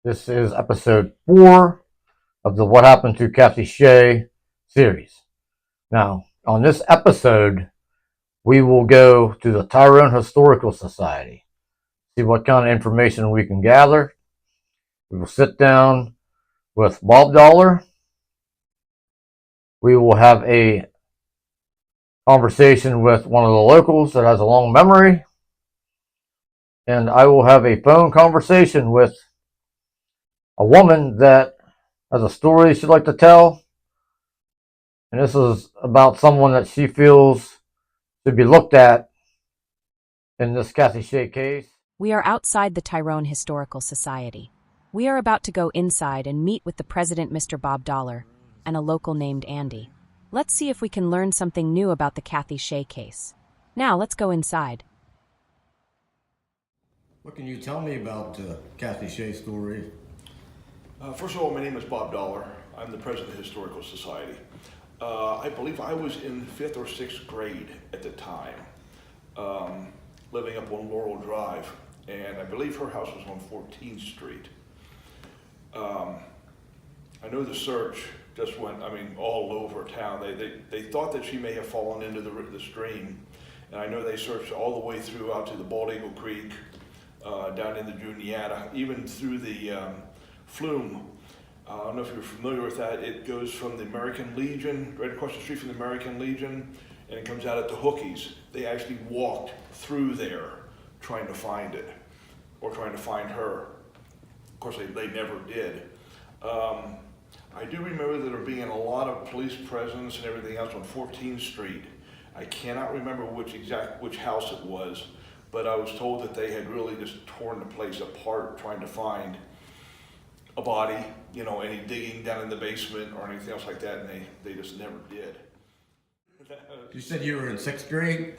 This is episode 4 of the What Happened to Kathy Shea series. Now, on this episode, we will go to the Tyrone Historical Society, see what kind of information we can gather. We will sit down with Bob Dollar. We will have a conversation with one of the locals that has a long memory. And I will have a phone conversation with a woman that has a story she'd like to tell. And this is about someone that she feels should be looked at in this Kathy Shea case. We are outside the Tyrone Historical Society. We are about to go inside and meet with the president, Mr. Bob Dollar, and a local named Andy. Let's see if we can learn something new about the Kathy Shea case. Now, let's go inside. What can you tell me about the Kathy Shea story? First of all, my name is Bob Dollar. I'm the president of the Historical Society. I believe I was in 5th or 6th grade at the time, living up on Laurel Drive, and I believe her house was on 14th Street. I know the search just went, all over town. They thought that she may have fallen into the stream, and I know they searched all the way through out to the Bald Eagle Creek, down in the Juniata, even through the Flume. I don't know if you're familiar with that. It goes from the American Legion, right across the street from the American Legion, and it comes out at the Hookies. They actually walked through there trying to find it, or trying to find her. Of course, they never did. I do remember there being a lot of police presence and everything else on 14th Street. I cannot remember which house it was, but I was told that they had really just torn the place apart trying to find a body, any digging down in the basement or anything else like that, and they just never did. You said you were in 6th grade?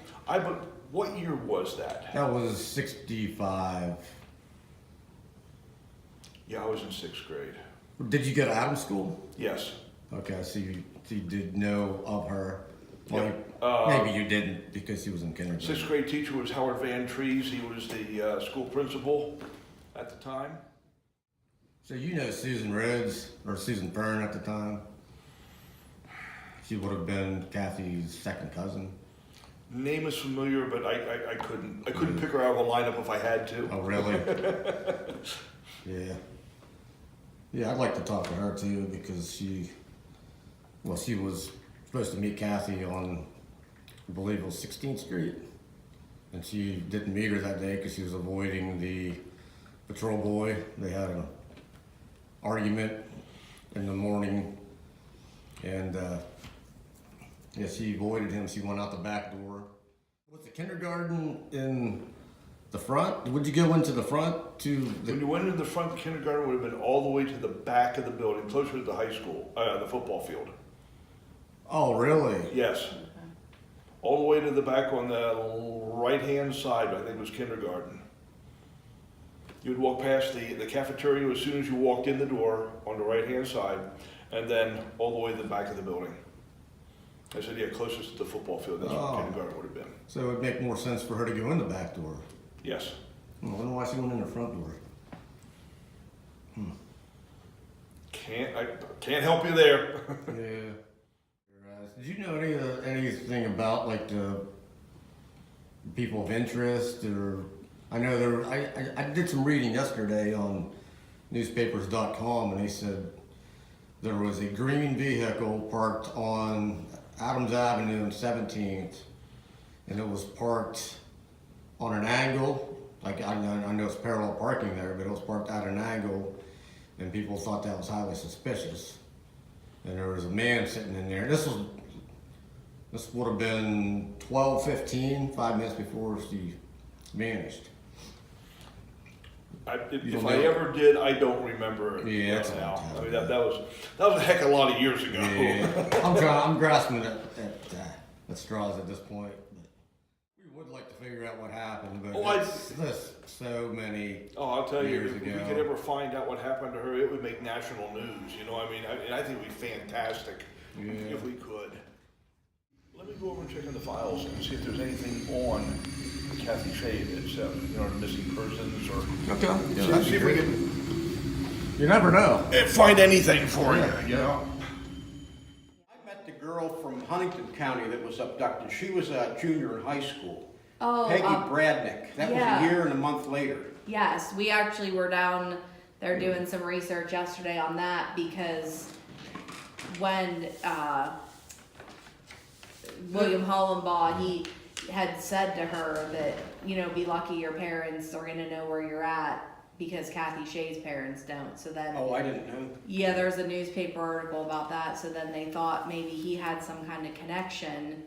What year was that? That was 65. Yeah, I was in 6th grade. Did you go to Adams School? Yes. Okay, so you did know of her. Well, Yeah. maybe you didn't because she was in kindergarten. 6th grade teacher was Howard Van Trees. He was the school principal at the time. So you know Susan Rhodes, or Susan Fern at the time? She would have been Kathy's second cousin. Name is familiar, but I couldn't pick her out of a lineup if I had to. Oh, really? Yeah. Yeah, I'd like to talk to her too because she was supposed to meet Kathy on, I believe it was 16th Street. And she didn't meet her that day because she was avoiding the patrol boy. They had an argument in the morning, and she avoided him. She went out the back door. Was the kindergarten in the front? Would you go into the front When you went into the front, kindergarten would have been all the way to the back of the building, closer to the high school, the football field. Oh, really? Yes. All the way to the back on the right-hand side, I think was kindergarten. You would walk past the cafeteria as soon as you walked in the door on the right-hand side, and then all the way to the back of the building. I said, yeah, closest to the football field. That's where kindergarten would have been. So it would make more sense for her to go in the back door. Yes. I wonder why she went in the front door. I can't help you there. Yeah. Did you know anything about like the people of interest, or I know I did some reading yesterday on newspapers.com, and they said there was a green vehicle parked on Adams Avenue and 17th, and it was parked on an angle. Like I know it's parallel parking there, but it was parked at an angle, and people thought that was highly suspicious. And there was a man sitting in there. This would have been 12:15, 5 minutes before she vanished. If I ever did, I don't remember it. Yeah, that's now. that was a heck of a lot of years ago. Yeah. I'm grasping at straws at this point. But we would like to figure out what happened, but that's so many. Oh, I'll tell you, if we ago. could ever find out what happened to her, it would make national news. I think it would be fantastic if we could. Let me go over and check in the files and see if there's anything on Kathy Shea except, the missing persons or. Okay. See if we can You never know. find anything for you know? I met the girl from Huntington County that was abducted. She was a junior in high school. Oh, Peggy Bradnick. That was yeah. a year and a month later. Yes, we actually were down there doing some research yesterday on that because when William Hollenbaugh, he had said to her that, you know, be lucky your parents are gonna know where you're at because Kathy Shea's parents don't. So then, Oh, I didn't know. yeah, there's a newspaper article about that. So then they thought maybe he had some kind of connection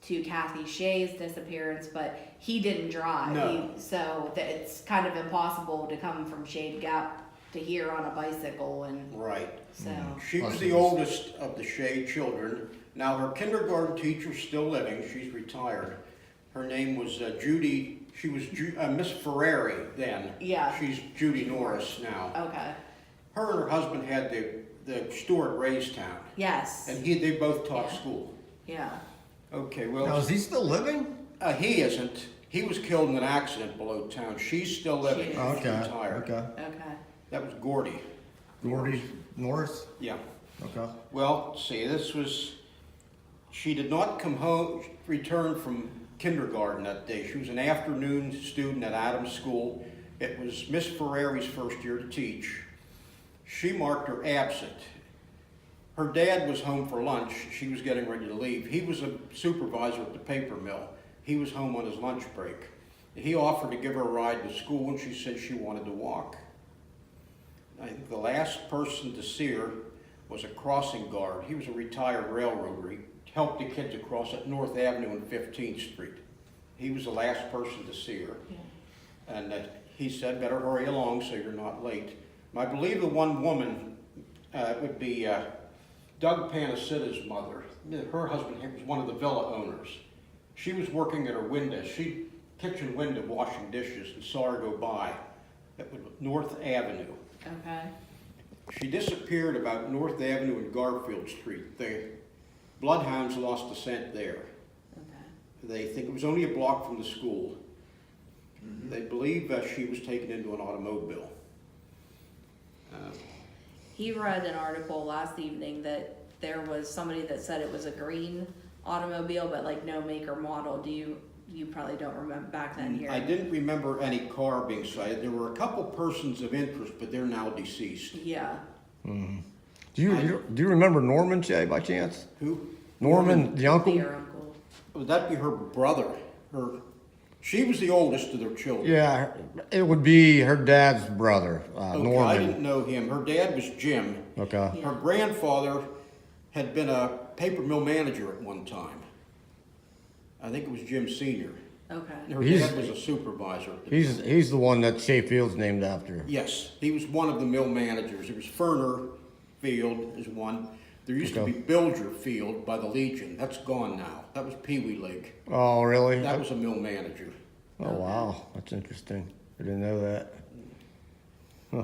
to Kathy Shea's disappearance, but he didn't drive. No. So that it's kind of impossible to come from Shade Gap to here on a bicycle, and Right. so She was the oldest of the Shea children. Now, her kindergarten teacher's still living. She's retired. Her name was Judy. She was Miss Ferrari then. Yeah. She's Judy Norris now. okay. Her and her husband had the store at Raystown. Yes. And they both taught Yeah. school. Yeah. Okay, Now, well, is he still living? he isn't. He was killed in an accident below town. She's still living. She is. She's Okay, retired. okay. Okay. That was Gordy. Gordy Norris? Yeah. Okay. Well, see, she did not come home, return from kindergarten that day. She was an afternoon student at Adams School. It was Miss Ferrari's first year to teach. She marked her absent. Her dad was home for lunch. She was getting ready to leave. He was a supervisor at the paper mill. He was home on his lunch break. He offered to give her a ride to school, and she said she wanted to walk. I think the last person to see her was a crossing guard. He was a retired railroader. He helped the kids across at North Avenue and 15th Street. He was the last person to see her. Yeah. And he said, better hurry along so you're not late. And I believe the one woman would be Doug Panacita's mother. Her husband was one of the villa owners. She was working at her window, kitchen window washing dishes, and saw her go by at North Avenue. Okay. She disappeared about North Avenue and Garfield Street. The bloodhounds lost the scent there. Okay. They think it was only a block from the school. They believe she was taken into an automobile. He read an article last evening that there was somebody that said it was a green automobile, but like no make or model. You probably don't remember back then here. I didn't remember any car being sighted. There were a couple persons of interest, but they're now deceased. Yeah. Do you remember Norman Shea by chance? Who? Norman, the uncle? Your uncle. Would that be her brother? She was the oldest of their children. Yeah, it would be her dad's brother, Okay, Norman. I didn't know him. Her dad was Jim. Okay. Yeah. Her grandfather had been a paper mill manager at one time. I think it was Jim Sr. Okay. Her He's- dad was a supervisor. He's the one that Shea Field's named after. Yes, he was one of the mill managers. There was Ferner Field is one. There used to be Bilger Field by the Legion. That's gone now. That was Pee Wee League. Oh, really? That was a mill manager. Oh, wow. That's interesting. I didn't know that. Huh.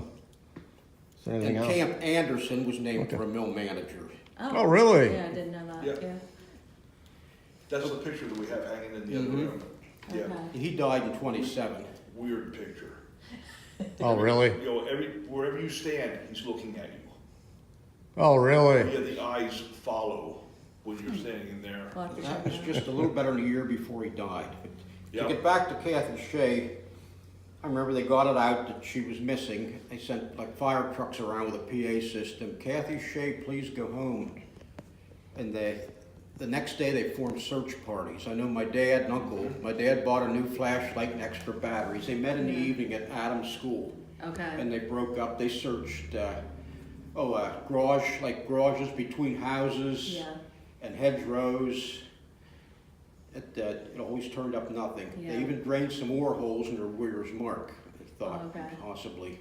Is there anything And else? Camp Anderson was named for a mill manager. Oh, really? Yeah, I didn't know that. Yeah. Yeah. That's the picture that we have hanging in the other room. Yeah, Okay. He died in 27. weird picture. Oh, really? You know, wherever you stand, he's looking at you. Oh, really? Yeah, the eyes follow when you're standing there. We'll have to That check was that just a little better than a year before he died. Yeah. To get back to Kathy Shea, I remember they got it out that she was missing. They sent like fire trucks around with a PA system. Kathy Shea, please go home. And the next day they formed search parties. I know my dad and uncle, my dad bought a new flashlight and extra batteries. They met in the evening at Adams School. Okay. And they broke up. They searched, garages between houses Yeah. and hedgerows. It always turned up nothing. They Yeah. even drained some ore holes in their Weir's Mark, they thought, Okay. possibly.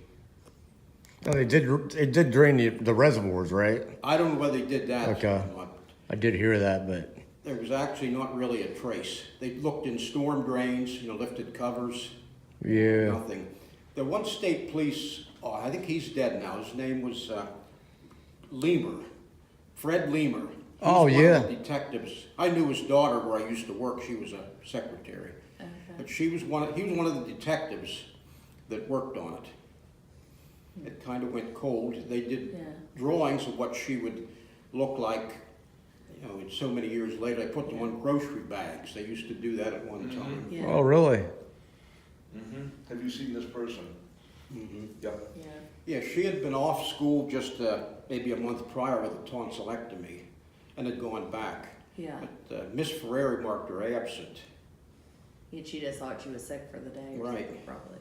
No, they did drain the reservoirs, right? I don't know whether they did that Okay. or not. I did hear that, but There was actually not really a trace. They looked in storm drains, lifted covers, yeah. nothing. The one state police, I think he's dead now, his name was Leamer, Fred Leamer. He's Oh, one of yeah. the detectives. I knew his daughter where I used to work, she was a secretary. But he was one of the detectives that worked on it. kind of went cold. They did Yeah. drawings of what she would look like, you know, so many years later. They put them on grocery bags. They used to do that at one time. Yeah. Oh, really? Have you seen this person? Yeah. Yeah. Yeah, she had been off school just maybe a month prior with a tonsillectomy and had gone back. Yeah. But Miss Ferrari marked her absent. She just thought she was sick for the day. Or Right. something, probably.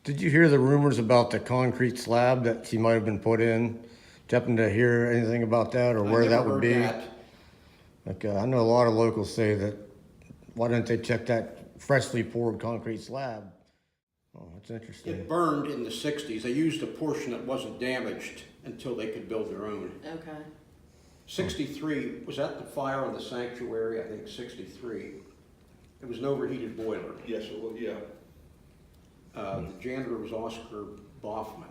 Did you hear the rumors about the concrete slab that she might have been put in? Did you happen to hear anything about that, or where I that never would heard be? that. Like, I know a lot of locals say that, why didn't they check that freshly poured concrete slab? Oh, that's interesting. It burned in the 60s. They used a portion that wasn't damaged until they could build their own. Okay. 63, was that the fire on the sanctuary? I think 63. It was an overheated boiler. Yes, it will, yeah. The janitor was Oscar Boffman.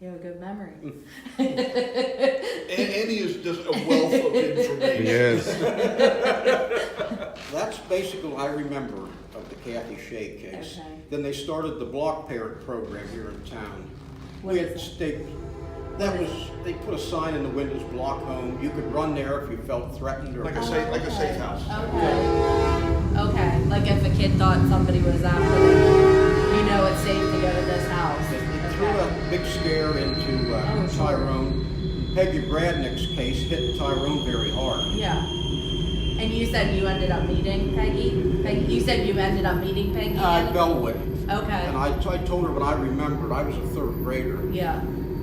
You have a good memory. And Andy is just a wealth of information. Yes. That's basically what I remember of the Kathy Shea case. Okay. Then they started the block parent program here in town. What We is had that? state, that was, they put a sign in the windows, block home. You could run there if you felt threatened or. Like a safe house. Okay. Okay. Like if a kid thought somebody was after them, you know it's safe to go to this house. It threw a big scare into Oh, sure. Tyrone. Peggy Bradnick's case hit Tyrone very hard. Yeah. And you said you ended up meeting Peggy? Peggy, you said you ended up meeting Peggy? Bellwood. Okay. And I told her what I remembered. I was a third grader. Yeah.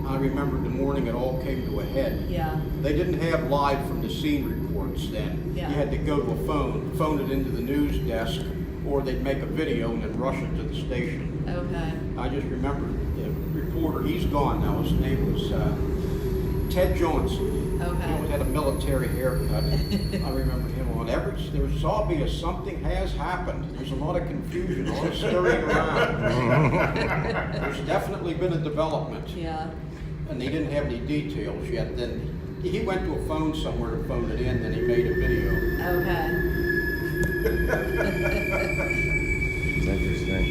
I remembered the morning it all came to a head. Yeah. They didn't have live from the scene reports then. Yeah. You had to go to a phone it into the news desk, or they'd make a video and then rush it to the station. Okay. I just remember the reporter, he's gone now, his name was Ted Johnson. He always Okay. had a military haircut. I remember him on every, there's obvious something has happened. There's a lot of confusion, a lot of scurrying around. There's definitely been a development. Yeah. And they didn't have any details yet. Then he went to a phone somewhere to phone it in, then he made a video. Okay. It's interesting.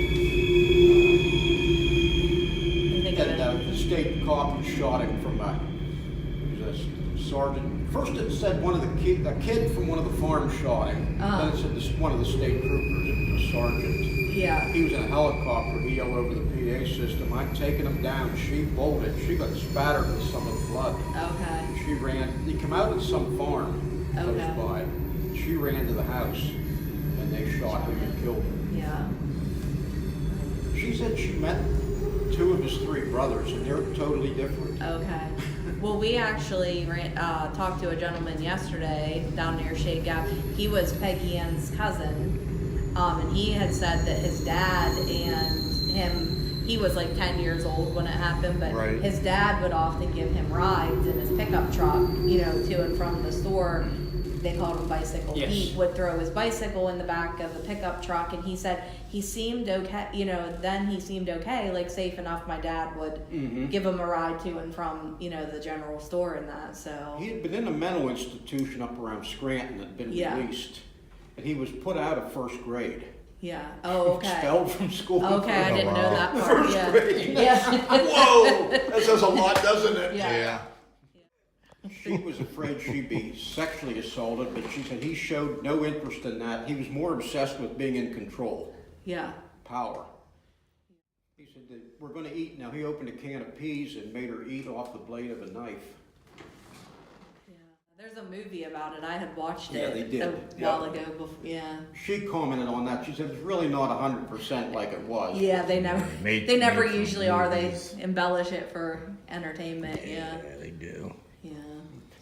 You think of And it? the state cop shot him from he was a sergeant. First it said a kid from one of the farms shot him. Uh-huh. Then it said one of the state troopers, it was a sergeant. Yeah. He was in a helicopter, he yelled over the PA system, I'm taking him down. She bolted, she got spattered with some of the blood. Okay. She ran, he came out of some farm close Okay. by. She ran to the house and they shot him and killed him. Yeah. She said she met two of his three brothers and they're totally different. Okay. Well, we actually talked to a gentleman yesterday down near Shade Gap. He was Peggy Ann's cousin, and he had said that his dad and him, he was like 10 years old when it happened, but Right. his dad would often give him rides in his pickup truck, you know, to and from the store. They called him Bicycle Yes. Pete, would throw his bicycle in the back of the pickup truck, and he said he seemed okay, you know, then he seemed okay, like safe enough my dad would give him a ride to and from, you know, the general store and that, so. He had been in a mental institution up around Scranton that had been Yeah. released. And he was put out of first grade. Yeah, oh, okay. Expelled from school. Okay, I didn't know wow. that part, yeah. grade. Yeah, Whoa, that says a lot, doesn't it? yeah, She was afraid she'd be sexually assaulted, but she said he showed no interest in that. He was more obsessed with being in control, yeah, power. He said that we're going to eat. Now he opened a can of peas and made her eat off the blade of a knife. yeah. There's a movie about it, I had watched Yeah, it they did. a while ago, before, yeah. She commented on that. She said it's really not 100% like it was. Yeah, they never, Made- they never made some usually are, they movies. embellish it for entertainment, yeah, they do. yeah.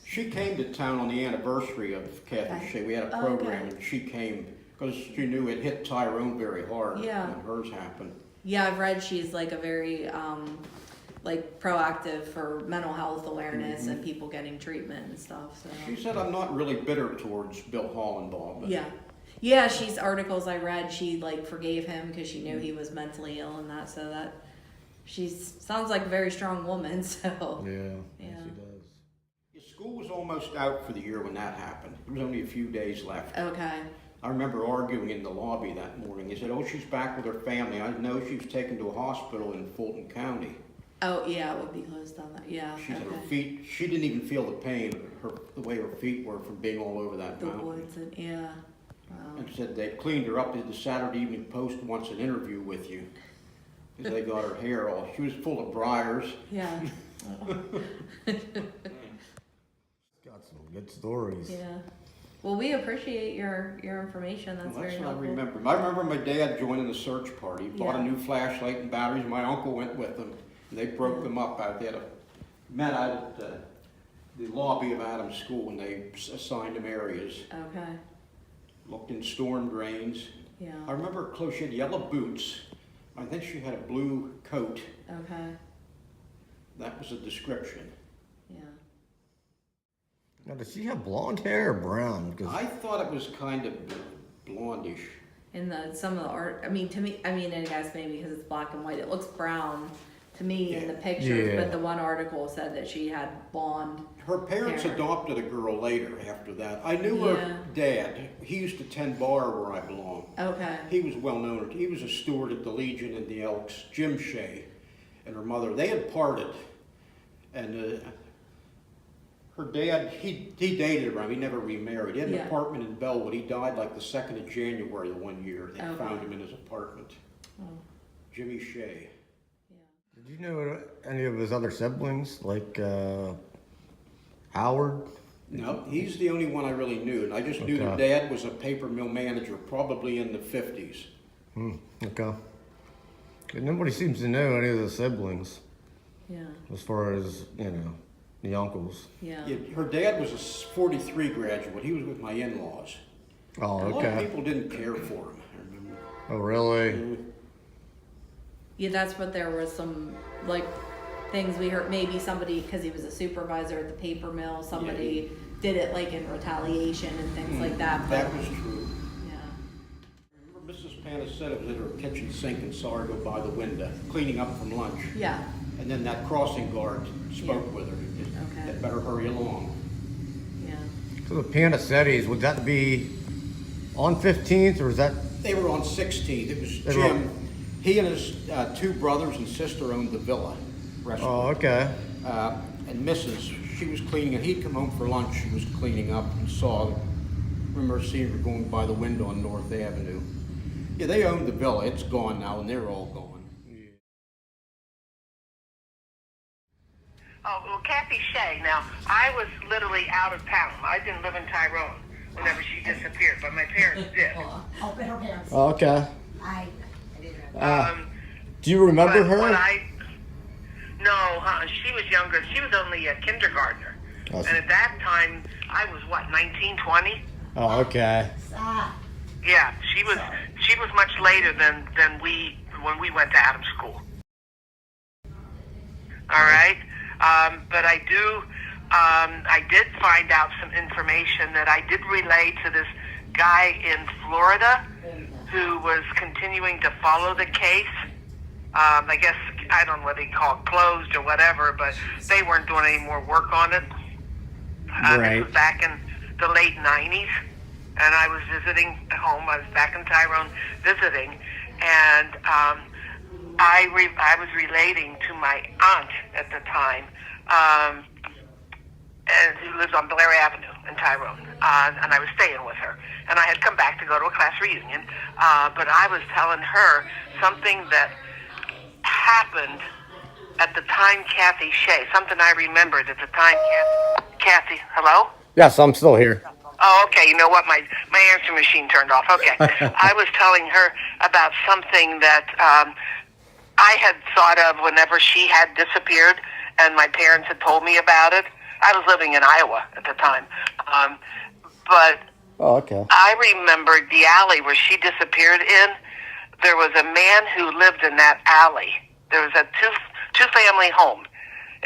She came to town on the anniversary of Kathy Okay. Shea. We had a Oh, program, okay. and she came because she knew it hit Tyrone very hard Yeah. when hers happened. Yeah, I've read she's like a very, like proactive for mental health awareness and people getting treatment and stuff, so. She said, I'm not really bitter towards Bill Hollenbaugh, but Yeah. Yeah, she's articles I read, she like forgave him because she knew he was mentally ill and that, so that, sounds like a very strong woman, so. Yeah, Yeah. she does. school was almost out for the year when that happened. There was only a few days left. Okay, I remember arguing in the lobby that morning. He said, oh, she's back with her family. I know she was taken to a hospital in Fulton County. Oh, yeah, it would be closed on that, yeah. She said her okay. feet, she didn't even feel the pain, the way her feet were from being all over that The mountain. woods, and, yeah. Wow. And said they cleaned her up. The Saturday Evening Post wants an interview with you. Because they got her hair all, she was full of briars. Yeah. Got some good stories. Yeah. Well, we appreciate your information. That's Well, very that's what I helpful. remember. I remember my dad joining the search party. He bought a Yeah. new flashlight and batteries. My uncle went with them. They broke them up out there. Met out at the lobby of Adams School, and they assigned them areas. Okay. Looked in storm drains. Yeah. I remember her clothes. She had yellow boots. I think she had a blue coat. Okay. That was a description. Yeah. Now, does she have blonde hair or brown? 'Cause I thought it was kind of blondish. In some of the art, I mean, to me, I mean, and I guess maybe because it's black and white, it looks brown to me in the pictures. Yeah. But the one article said that she had blonde. Her parents hair. adopted a girl later after that. I knew Yeah. her dad. He used to tend bar where I belong. Okay. He was well known. He was a steward at the Legion and the Elks, Jim Shea, and her mother. They had parted, and her dad, he dated her. He never remarried. He had an Yeah. apartment in Bellwood. He died like the 2nd of January the one year. They Okay. found him in his apartment. Oh. Jimmy Shea. did you know any of his other siblings, like Howard? No, he's the only one I really knew. And I just knew their Okay. dad was a paper mill manager, probably in the 50s. Okay. And nobody seems to know any of the siblings, Yeah. as far as, the uncles. Yeah. Yeah, her dad was a 43 graduate. He was with my in-laws. Oh, A lot of okay. people didn't care for him, I remember. Oh, really? Yeah, that's what there was some like things we heard. Maybe somebody, because he was a supervisor at the paper mill, somebody did it like in retaliation and things like that. But That was true. yeah, I remember Mrs. Panicetta was at her kitchen sink and saw her go by the window, cleaning up from lunch. yeah, And then that crossing guard spoke Yeah. with her. Okay. That better hurry along. yeah. So the Panicettis, would that be on 15th, or is that? They were on 16th. It was They were Jim. He and his two brothers and sister owned the villa restaurant. Oh, okay. And Mrs., she was cleaning, and he'd come home for lunch. She was cleaning up and remember seeing her going by the window on North Avenue. Yeah, they owned the villa. It's gone now, and they're all gone. Oh, well, Kathy Shea. Now, I was literally out of town. I didn't live in Tyrone whenever she disappeared, but my parents did. Oh, but her parents. Oh, okay. I didn't remember. Do you remember But her? no, she was younger. She was only a kindergartner. Oh, And at that time, I was, 19, 20? Oh, okay. Ah, Yeah, she was much later than when we went to Adams School. All right? But I did find out some information that I did relay to this guy in Florida who was continuing to follow the case. I guess, I don't know what they call it, closed or whatever, but they weren't doing any more work on it. Right. This was back in the late 90s, and I was visiting home. I was back in Tyrone visiting, and I was relating to my aunt at the time, and who lives on Blair Avenue in Tyrone, and I was staying with her. And I had come back to go to a class reunion, but I was telling her something that happened at the time Kathy Shea, something I remembered at the time Kathy, hello? Yes, I'm still here. Oh, okay. You know what? My answer machine turned off. Okay. I was telling her about something that I had thought of whenever she had disappeared, and my parents had told me about it. I was living in Iowa at the time. But Oh, okay. I remembered the alley where she disappeared in. There was a man who lived in that alley. There was a two-family home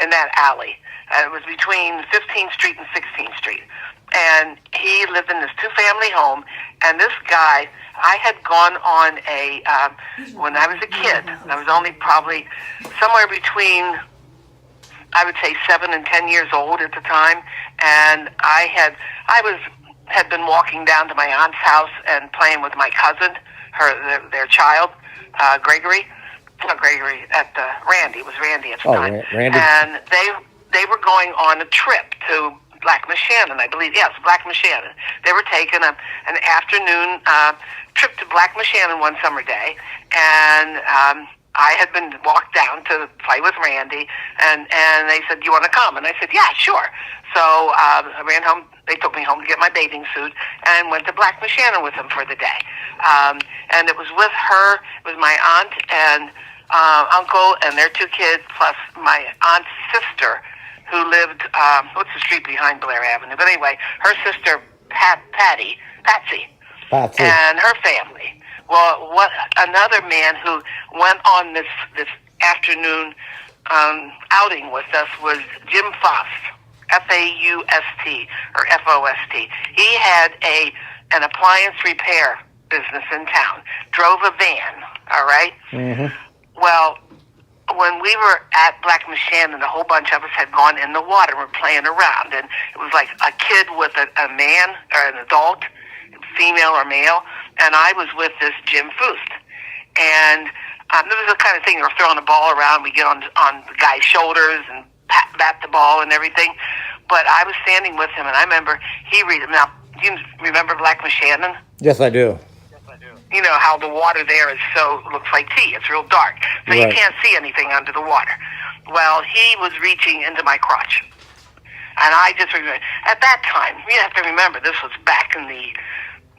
in that alley. It was between 15th Street and 16th Street. And he lived in this two-family home. And this guy, I had gone on when I was a kid, I was only probably somewhere between, I would say, 7 and 10 years old at the time. And I was had been walking down to my aunt's house and playing with my cousin, their child, Gregory. Not Gregory, Randy. It was Randy at the time. Randy. And they were going on a trip to Black Shannon, I believe. Yes, Black Shannon. They were taking an afternoon trip to Black Shannon one summer day, and I had been walked down to play with Randy, and they said, "You want to come?" And I said, "Yeah, sure." So I ran home. They took me home to get my bathing suit and went to Black Shannon with them for the day. And it was with her, it was my aunt and uncle and their two kids, plus my aunt's sister, who lived, what's the street behind Blair Avenue? But anyway, her sister, Patsy, and her family. Well, what another man who went on this afternoon outing with us was Jim Faust, Faust or Fost. He had an appliance repair business in town. Drove a van. All right. Mm-hmm. Well, when we were at Black Shannon, a whole bunch of us had gone in the water. We're playing around, and it was like a kid with a man or an adult, female or male, and I was with this Jim Faust. And this was the kind of thing, you were throwing a ball around, we get on the guy's shoulders and bat the ball and everything. But I was standing with him, and I remember now, do you remember Black Shannon? Yes, I do. You know how the water there looks like tea. It's real dark. So you Right. can't see anything under the water. Well, he was reaching into my crotch. And I just remember, at that time, you have to remember, this was back in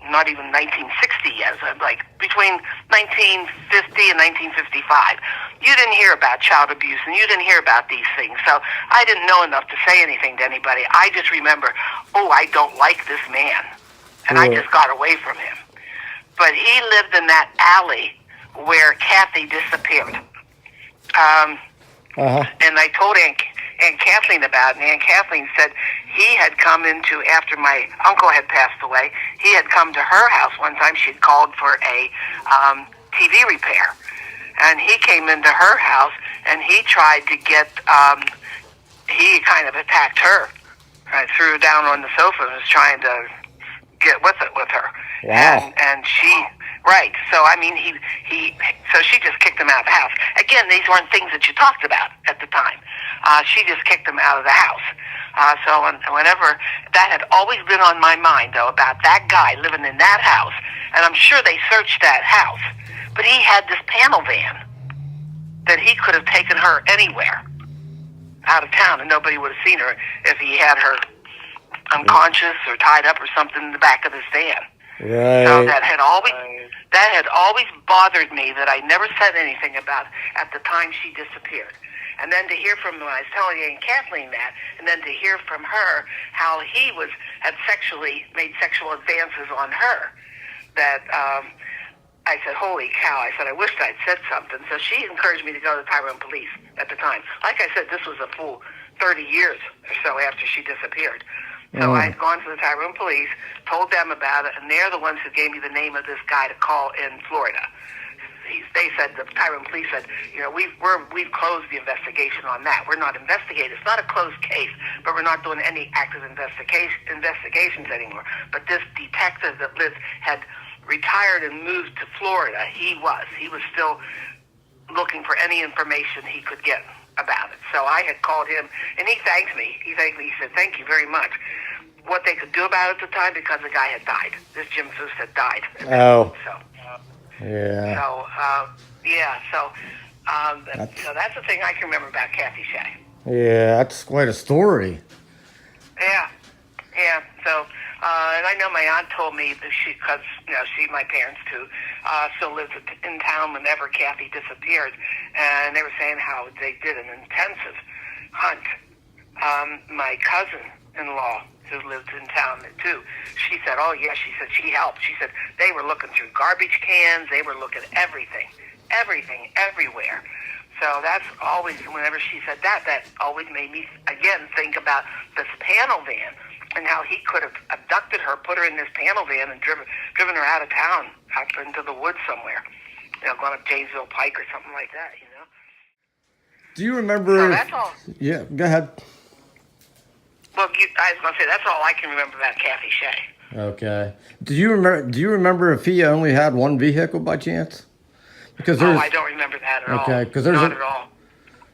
not even 1960 yet, like between 1950 and 1955. You didn't hear about child abuse, and you didn't hear about these things. So I didn't know enough to say anything to anybody. I just remember, I don't like this man. And I just got away from him. But he lived in that alley where Kathy disappeared. And I told Aunt Kathleen about it, and Aunt Kathleen said he had come after my uncle had passed away, he had come to her house one time. She had called for a TV repair. And he came into her house, and he tried to he kind of attacked her. I threw her down on the sofa and was trying to get with her. Wow. And she, right. So, I mean, so she just kicked him out of the house. Again, these weren't things that you talked about at the time. She just kicked him out of the house. So whenever, that had always been on my mind, though, about that guy living in that house. And I'm sure they searched that house. But he had this panel van that he could have taken her anywhere out of town, and nobody would have seen her if he had her unconscious or tied up or something in the back of his van. Right. So that had always bothered me, that I never said anything about at the time she disappeared. And then to hear from, when I was telling Aunt Kathleen that, and then to hear from her how he had made sexual advances on her, that I said, holy cow, I said, I wished I'd said something. So she encouraged me to go to the Tyrone police at the time. Like I said, this was a full 30 years or so after she disappeared. So I had gone to the Tyrone police, told them about it, and they're the ones who gave me the name of this guy to call in Florida. They said, the Tyrone police said, we've closed the investigation on that. We're not investigating. It's not a closed case, but we're not doing any active investigations anymore. But this detective that had retired and moved to Florida. He was still looking for any information he could get about it. So I had called him, and he thanked me. He said, thank you very much. What they could do about it at the time, because the guy had died. This Jim Faust had died. Oh. So. Yeah. So that's the thing I can remember about Kathy Shea. Yeah, that's quite a story. Yeah. So, and I know my aunt told me that because my parents too, still lived in town whenever Kathy disappeared, and they were saying how they did an intensive hunt. My cousin-in-law, who lived in town too, she said, oh yeah, she said she helped. She said they were looking through garbage cans, they were looking at everything, everywhere. So that's always, whenever she said that always made me again think about this panel van and how he could have abducted her, put her in this panel van, and driven her out of town, out into the woods somewhere, going up Janesville Pike or something like that, Do you remember? So that's all. Yeah, go ahead. Well, I was going to say, that's all I can remember about Kathy Shea. Okay. Do you remember? Do you remember if he only had one vehicle by chance? Because Oh, there's I don't remember that at all. okay. Because there's Not at all.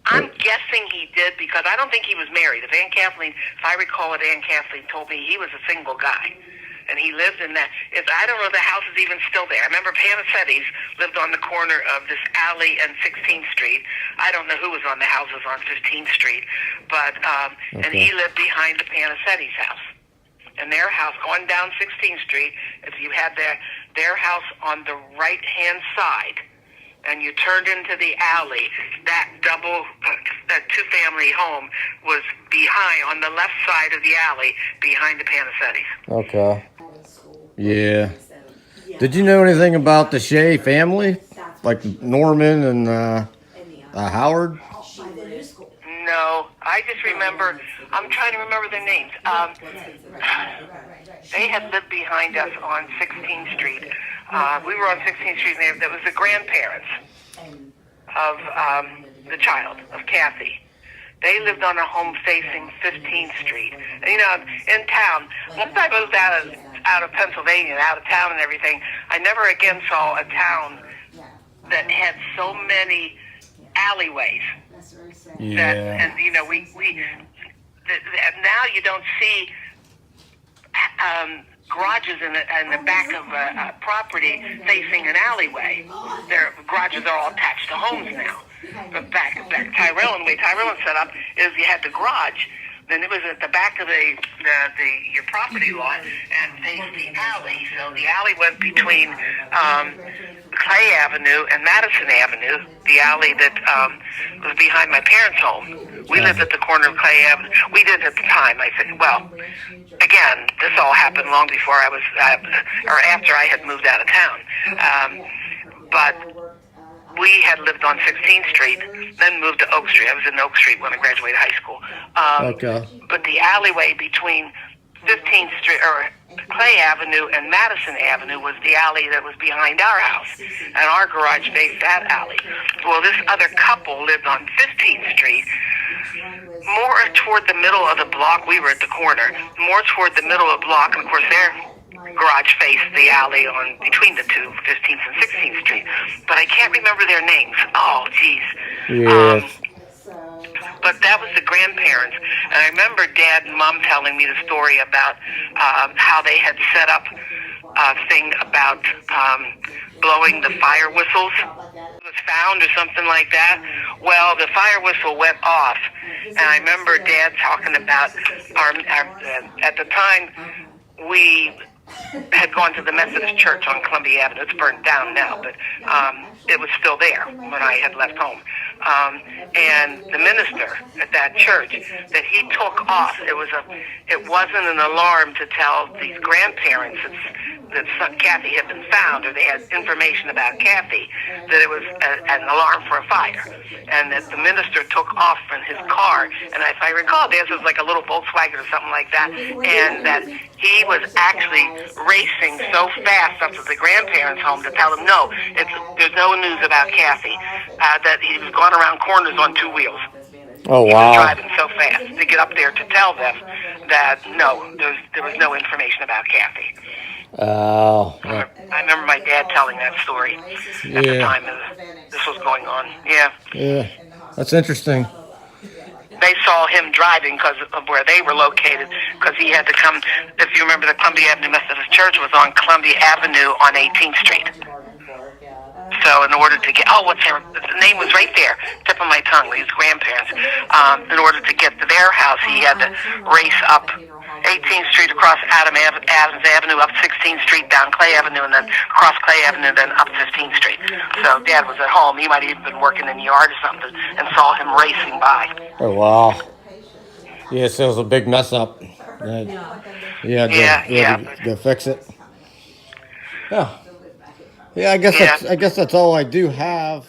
I'm guessing he did because I don't think he was married. If Aunt Kathleen, if I recall what Aunt Kathleen told me, he was a single guy. And he lived in that. I don't know if the house is even still there. I remember Panasetti's lived on the corner of this alley and 16th Street. I don't know who was on the houses on 15th Street, but and he lived behind the Panasetti's house. And their house going down 16th Street, if you had their house on the right hand side, and you turned into the alley, that two-family home was behind, on the left side of the alley, behind the Panasetti's. okay. Yeah. Did you know anything about the Shea family, like Norman and Howard? No, I just remember, I'm trying to remember their names. They had lived behind us on 16th Street. We were on 16th Street, and that was the grandparents of the child, of Kathy. They lived on a home facing 15th Street. And, you know, in town, once I moved out of Pennsylvania, out of town and everything, I never again saw a town that had so many alleyways. Yeah. And you know, now you don't see garages in the back of a property facing an alleyway. Their garages are all attached to homes now. But back Tyrone, the way Tyrone set up is you had the garage, then it was at the back of your property lot and faced the alley. So the alley went between Clay Avenue and Madison Avenue, the alley that was behind my parents' home. We lived at the corner of Clay Avenue. We did at the time. I said, well, again, this all happened long before I was, or after I had moved out of town. But we had lived on 16th Street, then moved to Oak Street. I was in Oak Street when I graduated high school. Okay. But the alleyway between 15th Street, or Clay Avenue and Madison Avenue, was the alley that was behind our house, and our garage faced that alley. Well, this other couple lived on 15th Street, more toward the middle of the block. We were at the corner, more toward the middle of the block, and of course their garage faced the alley on between the two, 15th and 16th Street. But I can't remember their names. Oh, geez. Yes. But that was the grandparents. And I remember Dad and Mom telling me the story about how they had set up a thing about blowing the fire whistles. It was found or something like that. Well, the fire whistle went off. And I remember Dad talking about at the time, we had gone to the Methodist Church on Columbia Avenue. It's burnt down now, but it was still there when I had left home. And the minister at that church, that he took off. It wasn't an alarm to tell these grandparents that Kathy had been found, or they had information about Kathy, that it was an alarm for a fire. And that the minister took off in his car, and if I recall, theirs was like a little Volkswagen or something like that, and that he was actually racing so fast up to the grandparents' home to tell them, no, there's no news about Kathy, that he was going around corners on two wheels. Oh, He wow. was driving so fast to get up there to tell them that, no, there was no information about Kathy. Oh. I remember my dad telling that story at the time this was going on. Yeah. Yeah. That's interesting. They saw him driving because of where they were located, because he had to come. If you remember, the Columbia Avenue Methodist Church was on Columbia Avenue on 18th Street. So in order to get, the name was right there, tip of my tongue, these grandparents. In order to get to their house, he had to race up 18th Street, across Adams Avenue, up 16th Street, down Clay Avenue, and then across Clay Avenue, then up 15th Street. So Dad was at home. He might have even been working in the yard or something, and saw him racing by. Oh, wow. Yeah, so it was a big mess up. Go fix it. Yeah. Yeah, I guess that's all I do have.